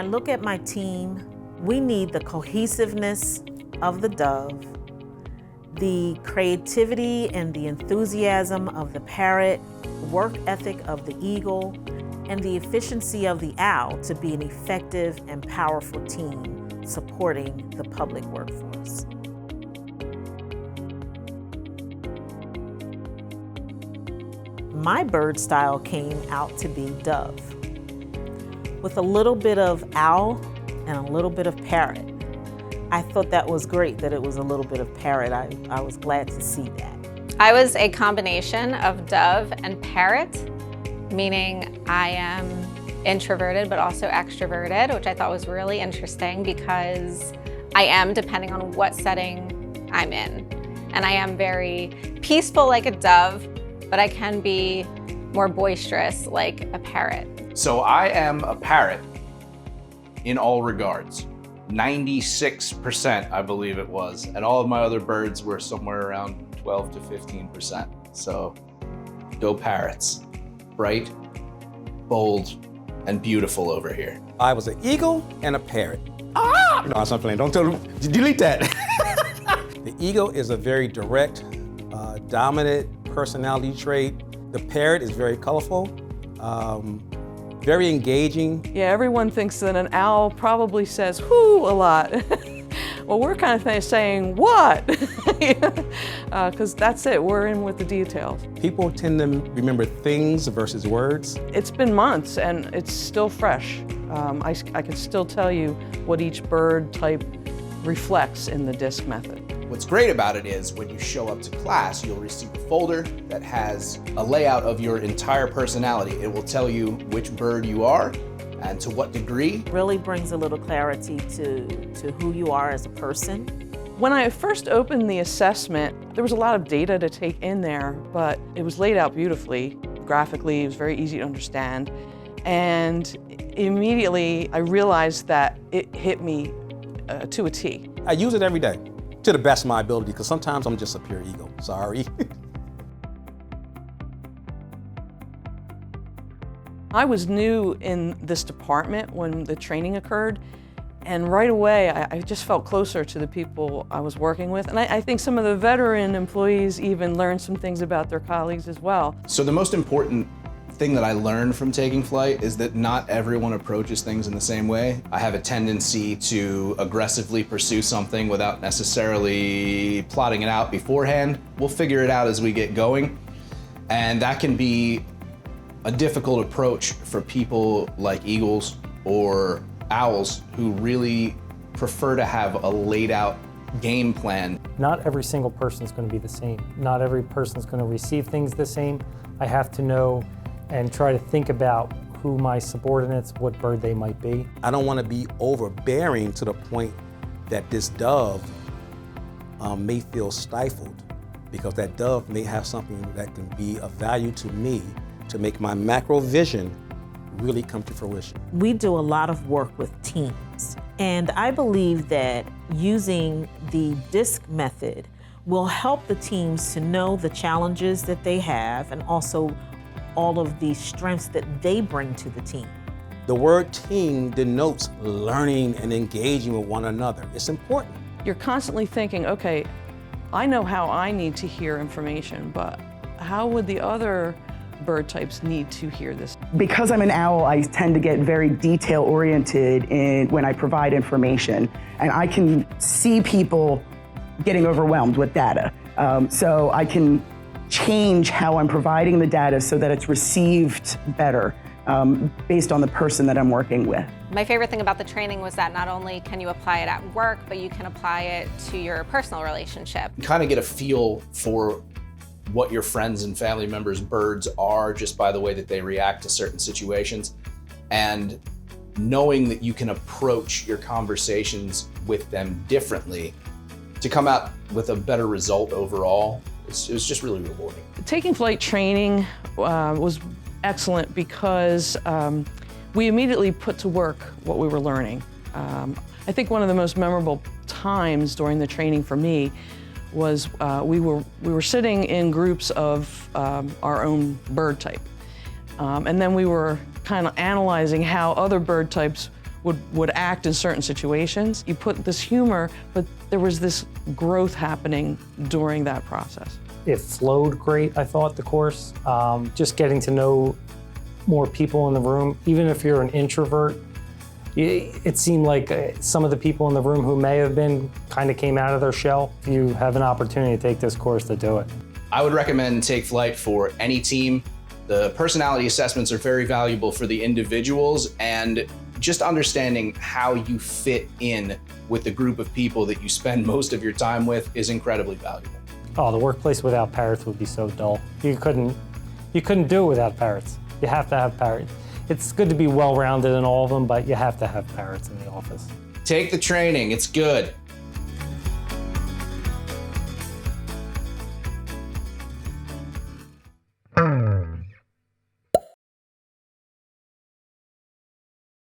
I look at my team, we need the cohesiveness of the dove, the creativity and the enthusiasm of the parrot, work ethic of the eagle, and the efficiency of the owl to be an effective and powerful team supporting the public workforce. My bird style came out to be dove, with a little bit of owl and a little bit of parrot. I thought that was great that it was a little bit of parrot. I was glad to see that. I was a combination of dove and parrot, meaning I am introverted but also extroverted, which I thought was really interesting because I am, depending on what setting I'm in. And I am very peaceful like a dove, but I can be more boisterous like a parrot. So I am a parrot in all regards. 96%, I believe it was. And all of my other birds were somewhere around 12 to 15%. So go parrots. Bright, bold, and beautiful over here. I was an eagle and a parrot. Ah! No, I'm playing. Don't tell them. Delete that. The eagle is a very direct, dominant personality trait. The parrot is very colorful, very engaging. Yeah, everyone thinks that an owl probably says "whoo" a lot. Well, we're kind of saying what? Because that's it, we're in with the details. People tend to remember things versus words. It's been months and it's still fresh. I can still tell you what each bird type reflects in the DISC method. What's great about it is when you show up to class, you'll receive a folder that has a layout of your entire personality. It will tell you which bird you are and to what degree. Really brings a little clarity to who you are as a person. When I first opened the assessment, there was a lot of data to take in there, but it was laid out beautifully. Graphically, it was very easy to understand. And immediately I realized that it hit me to a T. I use it every day, to the best of my ability, because sometimes I'm just a pure ego, sorry. I was new in this department when the training occurred, and right away I just felt closer to the people I was working with, and I think some of the veteran employees even learned some things about their colleagues as well. So the most important thing that I learned from taking flight is that not everyone approaches things in the same way. I have a tendency to aggressively pursue something without necessarily plotting it out beforehand. We'll figure it out as we get going, and that can be a difficult approach for people like eagles or owls who really prefer to have a laid out game plan. Not every single person is going to be the same. Not every person is going to receive things the same. I have to know and try to think about who my subordinates, what bird they might be. I don't want to be overbearing to the point that this dove may feel stifled, because that dove may have something that can be of value to me to make my macro vision really come to fruition. We do a lot of work with teams, and I believe that using the DISC method will help the teams to know the challenges that they have and also all of the strengths that they bring to the team. The word team denotes learning and engaging with one another. It's important. You're constantly thinking, okay, I know how I need to hear information, but how would the other bird types need to hear this? Because I'm an owl, I tend to get very detail-oriented when I provide information, and I can see people getting overwhelmed with data. So I can change how I'm providing the data so that it's received better based on the person that I'm working with. My favorite thing about the training was that not only can you apply it at work, but you can apply it to your personal relationship. You kind of get a feel for what your friends and family members' birds are just by the way that they react to certain situations. And knowing that you can approach your conversations with them differently to come out with a better result overall, it was just really rewarding. Taking flight training was excellent because we immediately put to work what we were learning. I think one of the most memorable times during the training for me was we were sitting in groups of our own bird type. And then we were kind of analyzing how other bird types would act in certain situations. You put this humor, but there was this growth happening during that process. It flowed great, I thought, the course. Just getting to know more people in the room, even if you're an introvert, it seemed like some of the people in the room who may have been kind of came out of their shell. If you have an opportunity to take this course, to do it. I would recommend Take Flight for any team. The personality assessments are very valuable for the individuals, and just understanding how you fit in with the group of people that you spend most of your time with is incredibly valuable. Oh, the workplace without parrots would be so dull. You couldn't do it without parrots. You have to have parrots. It's good to be well-rounded in all of them, but you have to have parrots in the office. Take the training, it's good.